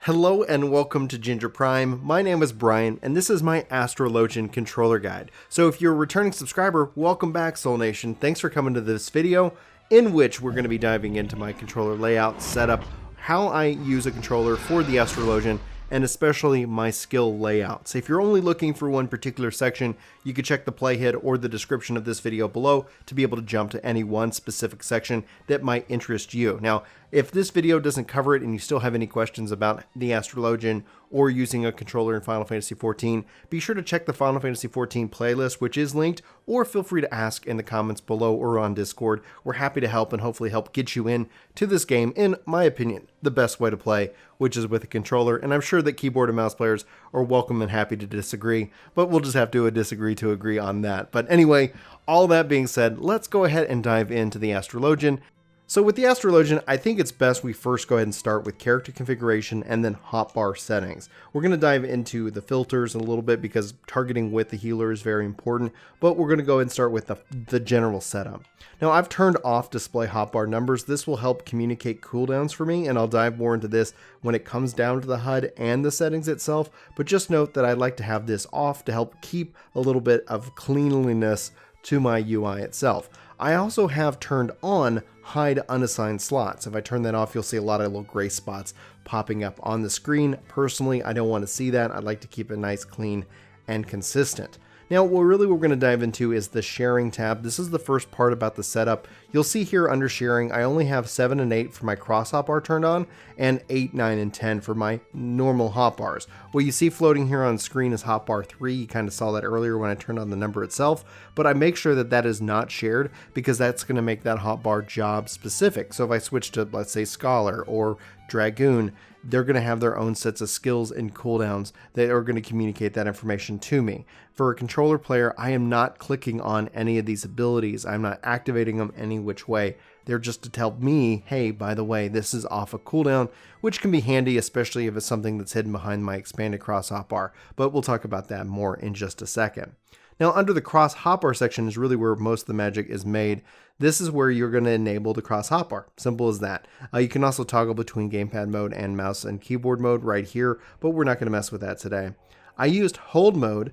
Hello and welcome to Ginger Prime. My name is Brian and this is my Astrologian controller guide. So if you're a returning subscriber, welcome back Soul Nation. Thanks for coming to this video in which we're going to be diving into my controller layout, setup, how I use a controller for the Astrologian, and especially my skill layouts. If you're only looking for one particular section, you can check the playhead or the description of this video below to be able to jump to any one specific section that might interest you. Now, if this video doesn't cover it and you still have any questions about the Astrologian or using a controller in Final Fantasy XIV, be sure to check the Final Fantasy XIV playlist, which is linked, or feel free to ask in the comments below or on Discord. We're happy to help and hopefully help get you in to this game, in my opinion, the best way to play, which is with a controller. And I'm sure that keyboard and mouse players are welcome and happy to disagree, but we'll just have to disagree to agree on that. But anyway, all that being said, let's go ahead and dive into the Astrologian. So with the Astrologian, I think it's best we first go ahead and start with character configuration and then hotbar settings. We're going to dive into the filters in a little bit because targeting with the healer is very important, but we're going to go ahead and start with the general setup. Now I've turned off display hotbar numbers. This will help communicate cooldowns for me, and I'll dive more into this when it comes down to the HUD and the settings itself, but just note that I like to have this off to help keep a little bit of cleanliness to my UI itself. I also have turned on hide unassigned slots. If I turn that off, you'll see a lot of little gray spots popping up on the screen. Personally, I don't want to see that. I'd like to keep it nice, clean, and consistent. Now, what we're going to dive into is the sharing tab. This is the first part about the setup. You'll see here under sharing, I only have 7 and 8 for my cross hotbar turned on, and 8, 9, and 10 for my normal hotbars. What you see floating here on screen is hotbar 3. You kind of saw that earlier when I turned on the number itself, but I make sure that that is not shared because that's going to make that hotbar job specific. So if I switch to, let's say, Scholar or Dragoon, they're going to have their own sets of skills and cooldowns that are going to communicate that information to me. For a controller player, I am not clicking on any of these abilities. I'm not activating them any which way. They're just to tell me, hey, by the way, this is off a cooldown, which can be handy, especially if it's something that's hidden behind my expanded cross hotbar. But we'll talk about that more in just a second. Now, under the cross hotbar section is really where most of the magic is made. This is where you're going to enable the cross hotbar. Simple as that. You can also toggle between gamepad mode and mouse and keyboard mode right here, but we're not going to mess with that today. I used hold mode,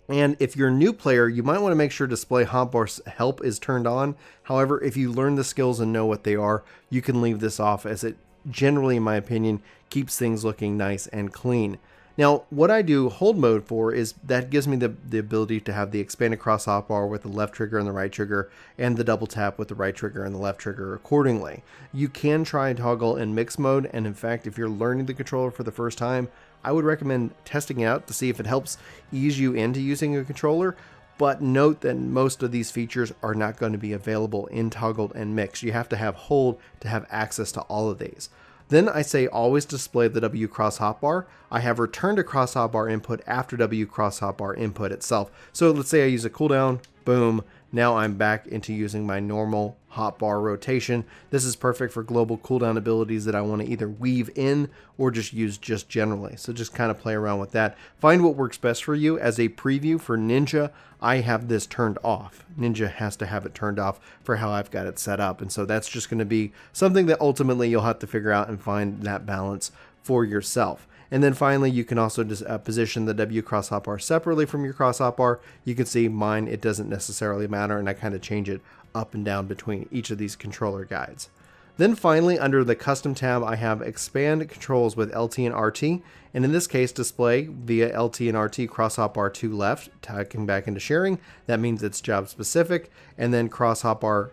and if you're a new player, you might want to make sure display hotbar help is turned on. However, if you learn the skills and know what they are, you can leave this off, as it generally, in my opinion, keeps things looking nice and clean. Now, what I do hold mode for is that gives me the ability to have the expanded cross hotbar with the left trigger and the right trigger, and the double tap with the right trigger and the left trigger accordingly. You can try and toggle in mix mode, and in fact, if you're learning the controller for the first time, I would recommend testing it out to see if it helps ease you into using a controller. But note that most of these features are not going to be available in toggled and mix. You have to have hold to have access to all of these. Then I say always display the W cross hotbar. I have returned to cross hotbar input after W cross hotbar input itself. So let's say I use a cooldown, boom. Now I'm back into using my normal hotbar rotation. This is perfect for global cooldown abilities that I want to either weave in or just use just generally. So just kind of play around with that. Find what works best for you. As a preview for Ninja, I have this turned off. Ninja has to have it turned off for how I've got it set up. And so that's just going to be something that ultimately you'll have to figure out and find that balance for yourself. And then finally, you can also just position the W cross hotbar separately from your cross hotbar. You can see mine, it doesn't necessarily matter, and I kind of change it up and down between each of these controller guides. Then finally, under the custom tab, I have expand controls with LT and RT, and in this case, display via LT and RT cross hotbar to left, tagging back into sharing. That means it's job specific, and then cross hotbar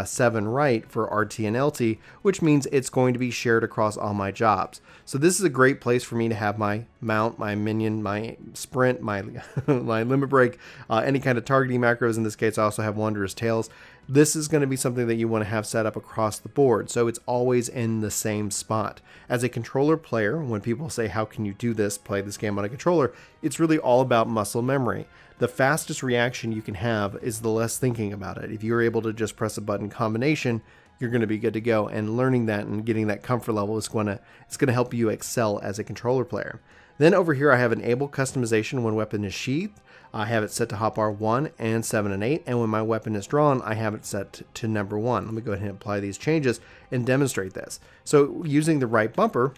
7 right for RT and LT, which means it's going to be shared across all my jobs. So this is a great place for me to have my mount, my minion, my sprint, my my limit break, any kind of targeting macros. In this case, I also have Wanderer's Tales. This is going to be something that you want to have set up across the board, so it's always in the same spot. As a controller player, when people say, how can you do this, play this game on a controller, it's really all about muscle memory. The fastest reaction you can have is the less thinking about it. If you're able to just press a button combination, you're going to be good to go, and learning that and getting that comfort level is going to help you excel as a controller player. Then over here, I have enable customization when weapon is sheathed. I have it set to hotbar 1 and 7 and 8, and when my weapon is drawn, I have it set to number 1. Let me go ahead and apply these changes and demonstrate this. So using the right bumper,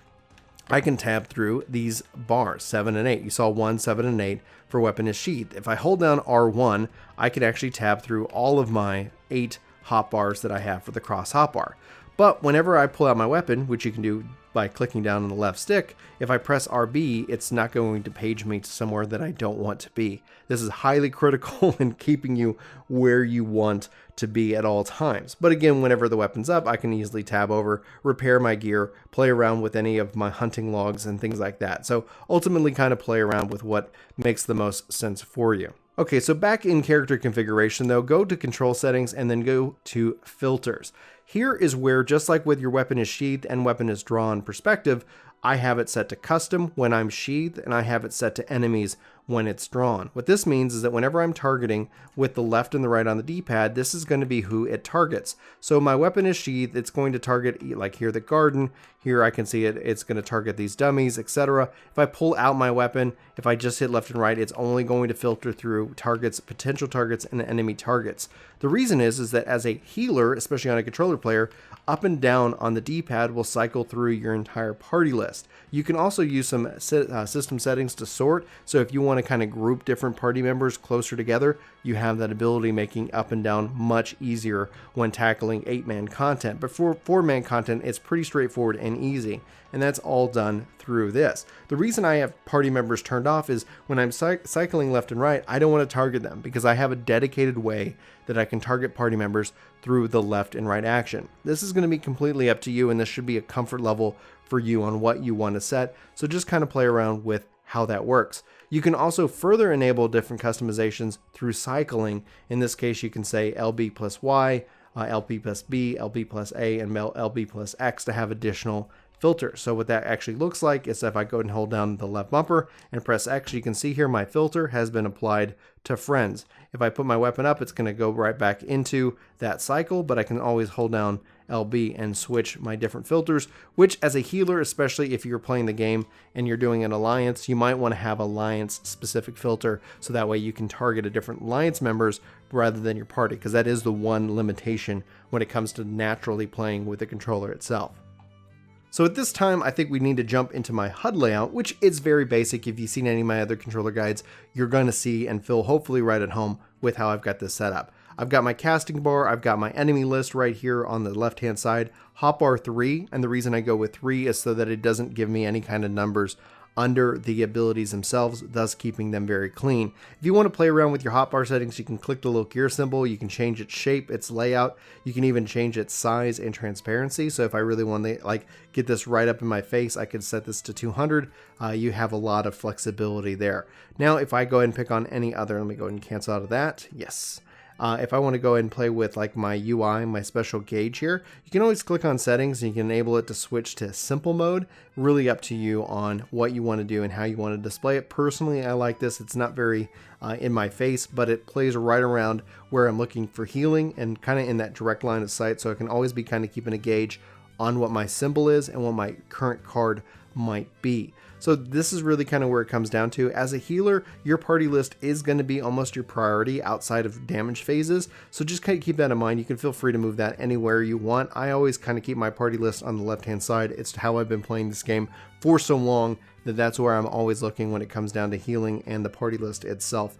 I can tab through these bars, 7 and 8. You saw 1, 7, and 8 for weapon is sheathed. If I hold down R1, I can actually tab through all of my 8 hotbars that I have for the cross hotbar. But whenever I pull out my weapon, which you can do by clicking down on the left stick, if I press RB, it's not going to page me to somewhere that I don't want to be. This is highly critical in keeping you where you want to be at all times. But again, whenever the weapon's up, I can easily tab over, repair my gear, play around with any of my hunting logs and things like that. So ultimately kind of play around with what makes the most sense for you. Okay, so back in character configuration though, go to control settings and then go to filters. Here is where, just like with your weapon is sheathed and weapon is drawn perspective, I have it set to custom when I'm sheathed, and I have it set to enemies when it's drawn. What this means is that whenever I'm targeting with the left and the right on the D-pad, this is going to be who it targets. So my weapon is sheathed, it's going to target, like here, the garden. Here I can see it's going to target these dummies, etc. If I pull out my weapon, if I just hit left and right, it's only going to filter through targets, potential targets, and enemy targets. The reason is that as a healer, especially on a controller player, up and down on the D-pad will cycle through your entire party list. You can also use some system settings to sort, so if you want to kind of group different party members closer together, you have that ability, making up and down much easier when tackling 8-man content. But for 4-man content, it's pretty straightforward and easy, and that's all done through this. The reason I have party members turned off is when I'm cycling left and right, I don't want to target them because I have a dedicated way that I can target party members through the left and right action. This is going to be completely up to you, and this should be a comfort level for you on what you want to set. So just kind of play around with how that works. You can also further enable different customizations through cycling. In this case, you can say LB plus Y, LB plus B, LB plus A, and LB plus X to have additional filter. So what that actually looks like is if I go and hold down the left bumper and press X, you can see here my filter has been applied to friends. If I put my weapon up, it's going to go right back into that cycle, but I can always hold down LB and switch my different filters, which as a healer, especially if you're playing the game and you're doing an alliance, you might want to have alliance specific filter so that way you can target a different alliance members rather than your party, because that is the one limitation when it comes to naturally playing with the controller itself. So at this time, I think we need to jump into my HUD layout, which is very basic. If you've seen any of my other controller guides, you're going to see and feel hopefully right at home with how I've got this set up. I've got my casting bar, I've got my enemy list right here on the left-hand side, hotbar 3, and the reason I go with 3 is so that it doesn't give me any kind of numbers under the abilities themselves, thus keeping them very clean. If you want to play around with your hotbar settings, you can click the little gear symbol, you can change its shape, its layout, you can even change its size and transparency. So if I really want to get this right up in my face, I could set this to 200. You have a lot of flexibility there. Now if I go ahead and pick on any other, let me go ahead and cancel out of that. Yes. If I want to go ahead and play with like my UI, my special gauge here, you can always click on settings and you can enable it to switch to simple mode. Really up to you on what you want to do and how you want to display it. Personally, I like this. It's not very in my face, but it plays right around where I'm looking for healing and kind of in that direct line of sight. So I can always be kind of keeping a gauge on what my symbol is and what my current card might be. So this is really kind of where it comes down to. As a healer, your party list is going to be almost your priority outside of damage phases. So just kind of keep that in mind. You can feel free to move that anywhere you want. I always kind of keep my party list on the left-hand side. It's how I've been playing this game for so long that that's where I'm always looking when it comes down to healing and the party list itself.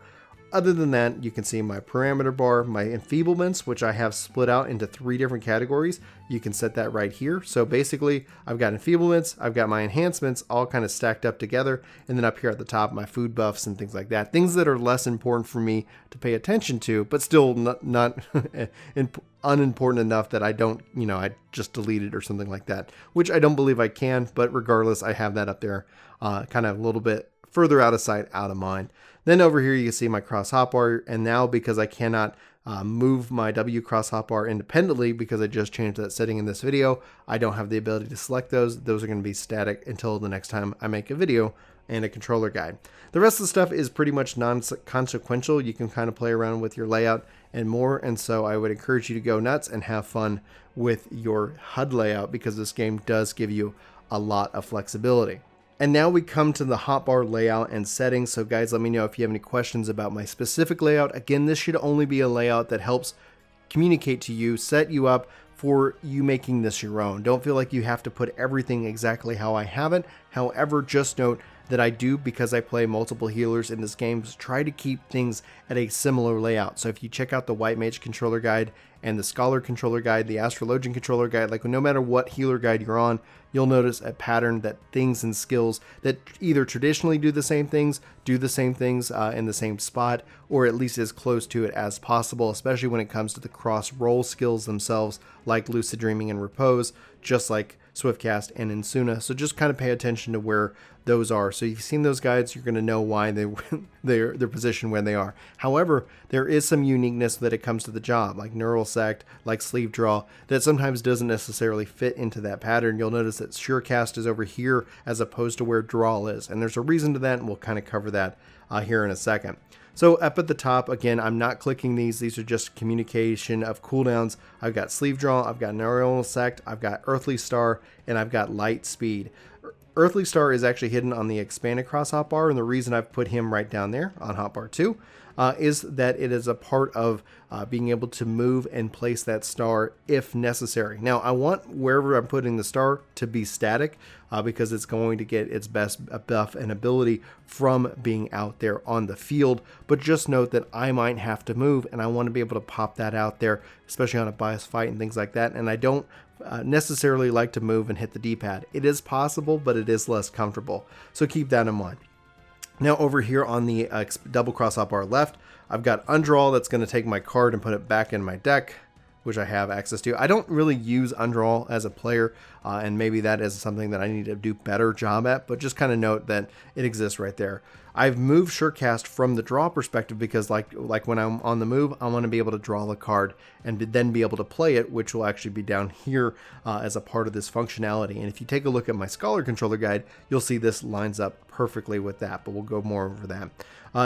Other than that, you can see my parameter bar, my enfeeblements, which I have split out into 3 different categories. You can set that right here. So basically, I've got enfeeblements, I've got my enhancements all kind of stacked up together, and then up here at the top, my food buffs and things like that. Things that are less important for me to pay attention to, but still not unimportant enough that I don't, I just delete it or something like that, which I don't believe I can, but regardless, I have that up there kind of a little bit further out of sight, out of mind. Then over here you can see my cross hotbar, and now because I cannot move my W cross hotbar independently because I just changed that setting in this video, I don't have the ability to select those. Those are going to be static until the next time I make a video and a controller guide. The rest of the stuff is pretty much non-consequential. You can kind of play around with your layout and more, and so I would encourage you to go nuts and have fun with your HUD layout because this game does give you a lot of flexibility. And now we come to the hotbar layout and settings. So guys, let me know if you have any questions about my specific layout. Again, this should only be a layout that helps communicate to you, set you up for you making this your own. Don't feel like you have to put everything exactly how I have it. However, just note that I do, because I play multiple healers in this game, try to keep things at a similar layout. So if you check out the White Mage controller guide and the Scholar controller guide, the Astrologian controller guide, like no matter what healer guide you're on, you'll notice a pattern that things and skills that either traditionally do the same things in the same spot, or at least as close to it as possible, especially when it comes to the cross roll skills themselves, like Lucid Dreaming and Repose, just like Swiftcast and Insuna. So just kind of pay attention to where those are. So if you've seen those guides, you're going to know why they're positioned where they are. However, there is some uniqueness that it comes to the job, like Neural Sect, like Sleeve Draw, that sometimes doesn't necessarily fit into that pattern. You'll notice that Surecast is over here as opposed to where Draw is, and there's a reason to that, and we'll kind of cover that here in a second. So up at the top, again, I'm not clicking these. These are just communication of cooldowns. I've got Sleeve Draw, I've got Neural Sect, I've got Earthly Star, and I've got Light Speed. Earthly Star is actually hidden on the expanded cross hotbar, and the reason I've put him right down there on hotbar 2 is that it is a part of being able to move and place that star if necessary. Now, I want wherever I'm putting the star to be static because it's going to get its best buff and ability from being out there on the field. But just note that I might have to move, and I want to be able to pop that out there, especially on a bias fight and things like that. And I don't necessarily like to move and hit the D-pad. It is possible, but it is less comfortable. So keep that in mind. Now over here on the double cross hotbar left, I've got Undraw that's going to take my card and put it back in my deck, which I have access to. I don't really use Undraw as a player, and maybe that is something that I need to do better job at, but just kind of note that it exists right there. I've moved Surecast from the draw perspective because like when I'm on the move, I want to be able to draw the card and then be able to play it, which will actually be down here as a part of this functionality. And if you take a look at my Scholar controller guide, you'll see this lines up perfectly with that, but we'll go more over that.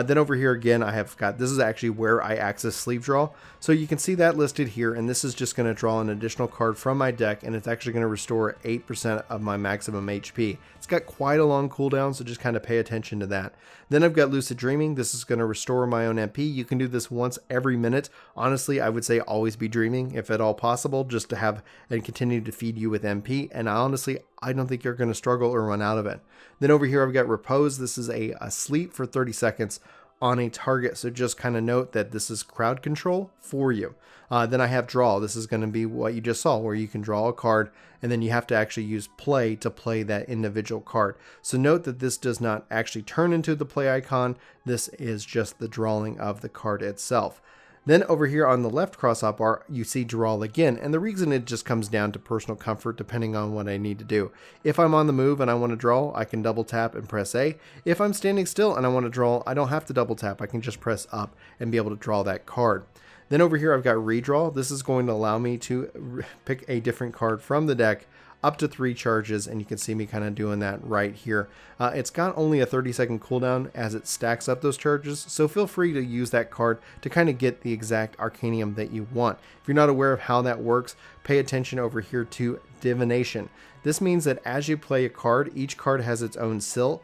Then over here again, I have got, this is actually where I access Sleeve Draw. So you can see that listed here, and this is just going to draw an additional card from my deck, and it's actually going to restore 8% of my maximum HP. It's got quite a long cooldown, so just kind of pay attention to that. Then I've got Lucid Dreaming. This is going to restore my own MP. You can do this once every minute. Honestly, I would say always be dreaming, if at all possible, just to have and continue to feed you with MP. And honestly, I don't think you're going to struggle or run out of it. Then over here, I've got Repose. This is a sleep for 30 seconds on a target. So just kind of note that this is crowd control for you. Then I have Draw. This is going to be what you just saw, where you can draw a card and then you have to actually use Play to play that individual card. So note that this does not actually turn into the play icon. This is just the drawing of the card itself. Then over here on the left cross-up bar, you see Draw again, and the reason it just comes down to personal comfort depending on what I need to do. If I'm on the move and I want to draw, I can double tap and press A. If I'm standing still and I want to draw, I don't have to double tap. I can just press up and be able to draw that card. Then over here I've got Redraw. This is going to allow me to pick a different card from the deck up to 3 charges, and you can see me kind of doing that right here. It's got only a 30-second cooldown as it stacks up those charges, so feel free to use that card to kind of get the exact Arcanium that you want. If you're not aware of how that works, pay attention over here to Divination. This means that as you play a card, each card has its own seal,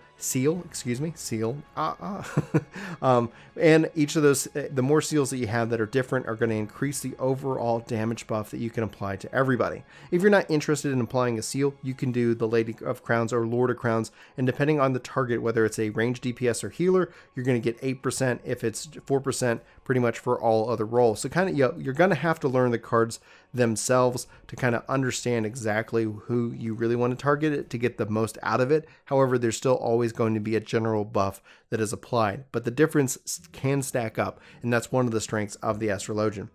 and each of those, the more seals that you have that are different are going to increase the overall damage buff that you can apply to everybody. If you're not interested in applying a seal, you can do the Lady of Crowns or Lord of Crowns, and depending on the target, whether it's a ranged DPS or healer, you're going to get 8%. If it's 4%, pretty much for all other roles. So kind of, you're going to have to learn the cards themselves to kind of understand exactly who you really want to target it to get the most out of it. However, there's still always going to be a general buff that is applied, but the difference can stack up, and that's one of the strengths of the Astrologian.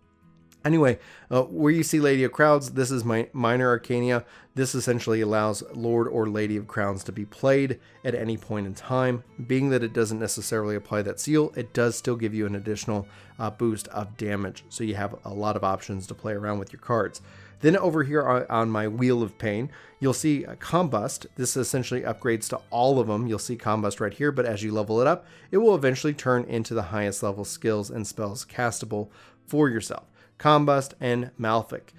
Anyway, where you see Lady of Crowns, this is my Minor Arcania. This essentially allows Lord or Lady of Crowns to be played at any point in time. Being that it doesn't necessarily apply that seal, it does still give you an additional boost of damage. So you have a lot of options to play around with your cards. Then over here on my Wheel of Pain, you'll see Combust. This essentially upgrades to all of them. You'll see Combust right here, but as you level it up, it will eventually turn into the highest level skills and spells castable for yourself. Combust and Malefic.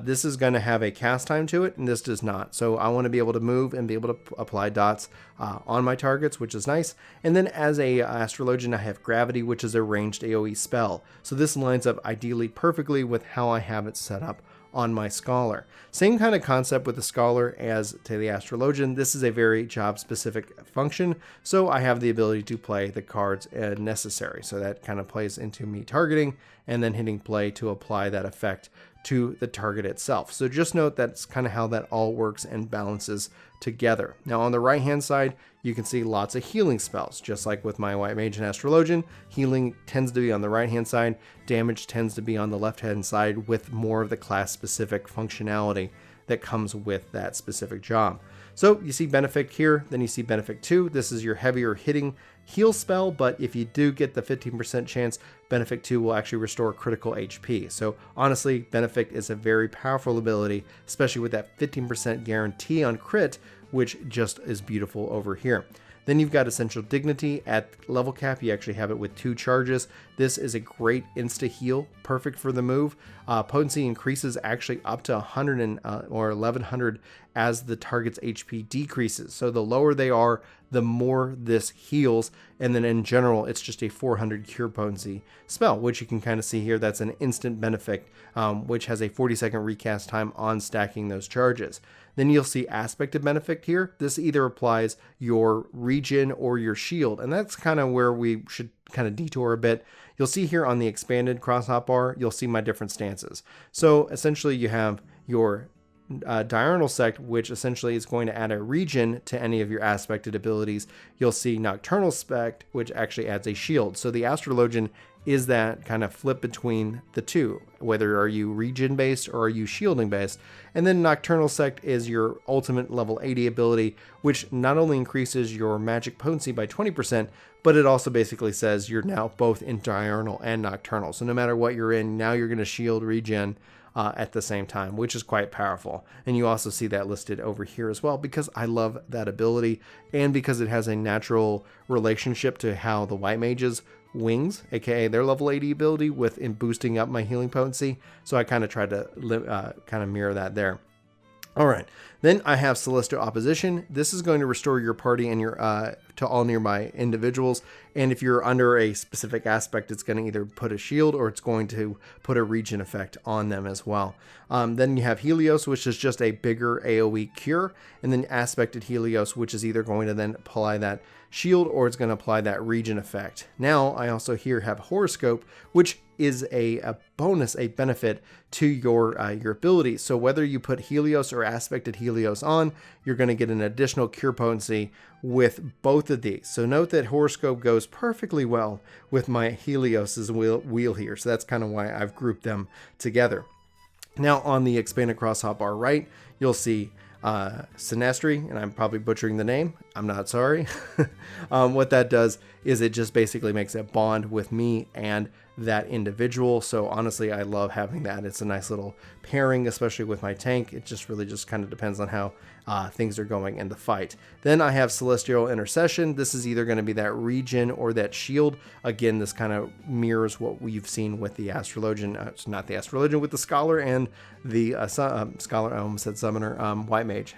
This is going to have a cast time to it, and this does not. So I want to be able to move and be able to apply dots on my targets, which is nice. And then as a Astrologian, I have Gravity, which is a ranged AoE spell. So this lines up ideally perfectly with how I have it set up on my Scholar. Same kind of concept with the Scholar as to the Astrologian. This is a very job specific function, so I have the ability to play the cards necessary. So that kind of plays into me targeting and then hitting play to apply that effect to the target itself. So just note that's kind of how that all works and balances together. Now on the right hand side, you can see lots of healing spells. Just like with my White Mage and Astrologian, healing tends to be on the right hand side, damage tends to be on the left hand side with more of the class specific functionality that comes with that specific job. So you see Benefic here, then you see Benefic 2. This is your heavier hitting heal spell, but if you do get the 15% chance, Benefic 2 will actually restore critical HP. So honestly, Benefic is a very powerful ability, especially with that 15% guarantee on crit, which just is beautiful over here. Then you've got Essential Dignity. At level cap, you actually have it with 2 charges. This is a great insta heal, perfect for the move. Potency increases actually up to 100 or 1100 as the target's HP decreases. So the lower they are, the more this heals. And then in general, it's just a 400 cure potency spell, which you can kind of see here. That's an instant Benefic, which has a 40-second recast time on stacking those charges. Then you'll see Aspect of Benefic here. This either applies your regen or your shield, and that's kind of where we should kind of detour a bit. You'll see here on the expanded cross hotbar, you'll see my different stances. So essentially you have your Diurnal Sect, which essentially is going to add a regen to any of your aspected abilities. You'll see Nocturnal Spect, which actually adds a shield. So the Astrologian is that kind of flip between the two, whether are you regen based or are you shielding based. And then Nocturnal Sect is your ultimate level 80 ability, which not only increases your magic potency by 20%, but it also basically says you're now both in diurnal and nocturnal. So no matter what you're in, now you're going to shield regen at the same time, which is quite powerful. And you also see that listed over here as well, because I love that ability and because it has a natural relationship to how the White Mage's wings, aka their level 80 ability, with in boosting up my healing potency. So I kind of tried to kind of mirror that there. All right, then I have Celestial Opposition. This is going to restore your party and your to all nearby individuals. And if you're under a specific aspect, it's going to either put a shield or it's going to put a regen effect on them as well. Then you have Helios, which is just a bigger AoE cure. And then Aspected Helios, which is either going to then apply that shield or it's going to apply that regen effect. Now, I also here have Horoscope, which is a bonus, a benefit to your ability. So whether you put Helios or Aspected Helios on, you're going to get an additional cure potency with both of these. So note that Horoscope goes perfectly well with my Helios's wheel here. So that's kind of why I've grouped them together. Now on the expanded cross hotbar right, you'll see Sinestri, and I'm probably butchering the name. I'm not sorry. What that does is it just basically makes a bond with me and that individual. So honestly, I love having that. It's a nice little pairing, especially with my tank. It just really just kind of depends on how things are going in the fight. Then I have Celestial Intercession. This is either going to be that regen or that shield. Again, this kind of mirrors what we've seen with the Astrologian. It's not the Astrologian, with the Scholar and the Scholar. I almost said Summoner. White Mage.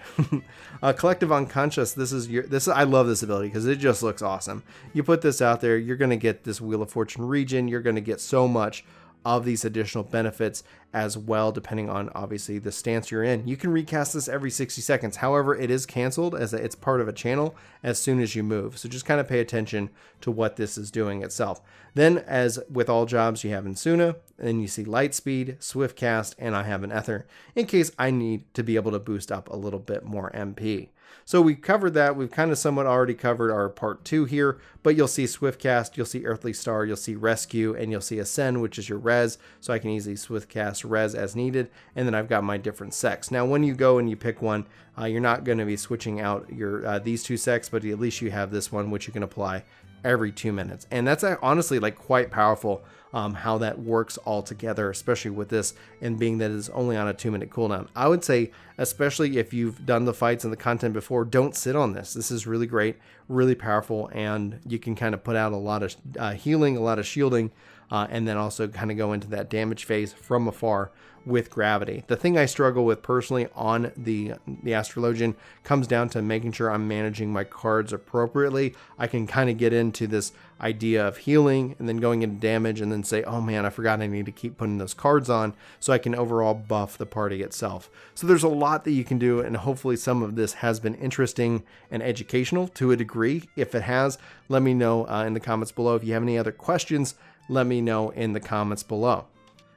Collective Unconscious. This I love this ability because it just looks awesome. You put this out there, you're going to get this Wheel of Fortune regen. You're going to get so much of these additional benefits as well, depending on obviously the stance you're in. You can recast this every 60 seconds. However, it is canceled as it's part of a channel as soon as you move. So just kind of pay attention to what this is doing itself. Then, as with all jobs, you have Insuna, and you see Lightspeed, Swift Cast, and I have an Ether in case I need to be able to boost up a little bit more MP. So we covered that. We've kind of somewhat already covered our part 2 here, but you'll see Swift Cast, you'll see Earthly Star, you'll see Rescue, and you'll see Ascend, which is your res. So I can easily Swift Cast res as needed. And then I've got my different sects. Now, when you go and you pick one, you're not going to be switching out your these two sects, but at least you have this one, which you can apply every 2 minutes. And that's honestly like quite powerful how that works all together, especially with this, and being that it's only on a 2-minute cooldown. I would say, especially if you've done the fights and the content before, don't sit on this. This is really great, really powerful, and you can kind of put out a lot of healing, a lot of shielding and then also kind of go into that damage phase from afar with gravity. The thing I struggle with personally on the Astrologian comes down to making sure I'm managing my cards appropriately. I can kind of get into this idea of healing and then going into damage and then say, oh man, I forgot I need to keep putting those cards on, so I can overall buff the party itself. So there's a lot that you can do, and hopefully some of this has been interesting and educational to a degree. If it has, let me know in the comments below. If you have any other questions, let me know in the comments below.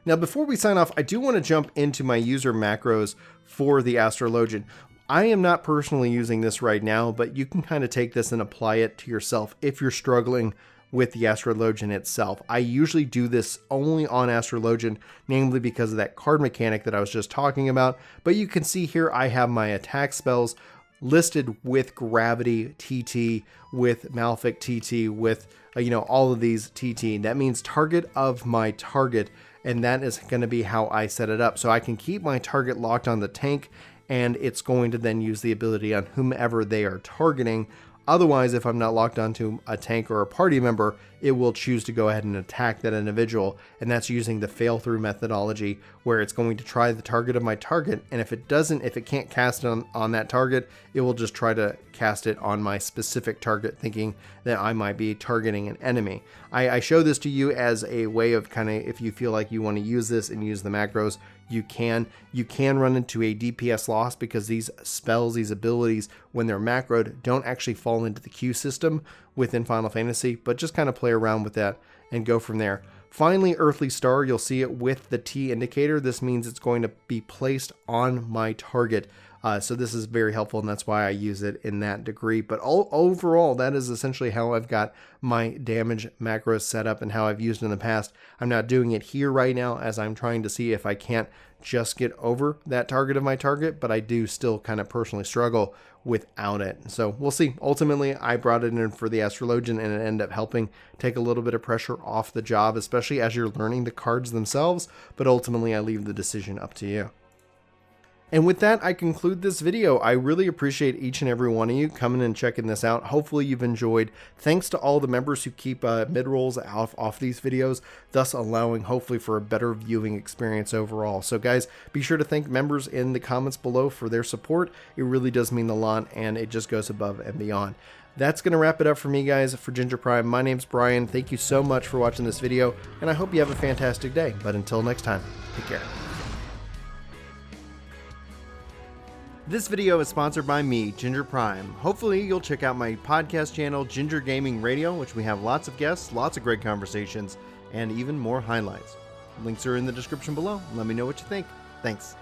Now, before we sign off, I do want to jump into my user macros for the Astrologian. I am not personally using this right now, but you can kind of take this and apply it to yourself if you're struggling with the Astrologian itself. I usually do this only on Astrologian, namely because of that card mechanic that I was just talking about. But you can see here I have my attack spells listed with Gravity TT, with Malefic TT, with all of these TT. That means target of my target, and that is going to be how I set it up. So I can keep my target locked on the tank, and it's going to then use the ability on whomever they are targeting. Otherwise, if I'm not locked onto a tank or a party member, it will choose to go ahead and attack that individual, and that's using the fail through methodology, where it's going to try the target of my target, and if it can't cast it on that target, it will just try to cast it on my specific target, thinking that I might be targeting an enemy. I show this to you as a way of kind of, if you feel like you want to use this and use the macros, you can run into a DPS loss, because these spells, these abilities, when they're macroed, don't actually fall into the queue system within Final Fantasy, but just kind of play around with that and go from there. Finally, Earthly Star, you'll see it with the T indicator. This means it's going to be placed on my target. So this is very helpful, and that's why I use it in that degree. But overall, that is essentially how I've got my damage macros set up and how I've used it in the past. I'm not doing it here right now, as I'm trying to see if I can't just get over that target of my target, but I do still kind of personally struggle without it. So we'll see. Ultimately, I brought it in for the Astrologian, and it ended up helping take a little bit of pressure off the job, especially as you're learning the cards themselves. But ultimately, I leave the decision up to you. And with that, I conclude this video. I really appreciate each and every one of you coming and checking this out. Hopefully you've enjoyed. Thanks to all the members who keep mid-rolls off these videos, thus allowing hopefully for a better viewing experience overall. So guys, be sure to thank members in the comments below for their support. It really does mean a lot, and it just goes above and beyond. That's going to wrap it up for me, guys. For Ginger Prime, my name's Brian. Thank you so much for watching this video, and I hope you have a fantastic day. But until next time, take care. This video is sponsored by me, Ginger Prime. Hopefully you'll check out my podcast channel, Ginger Gaming Radio, which we have lots of guests, lots of great conversations, and even more highlights. Links are in the description below. Let me know what you think. Thanks.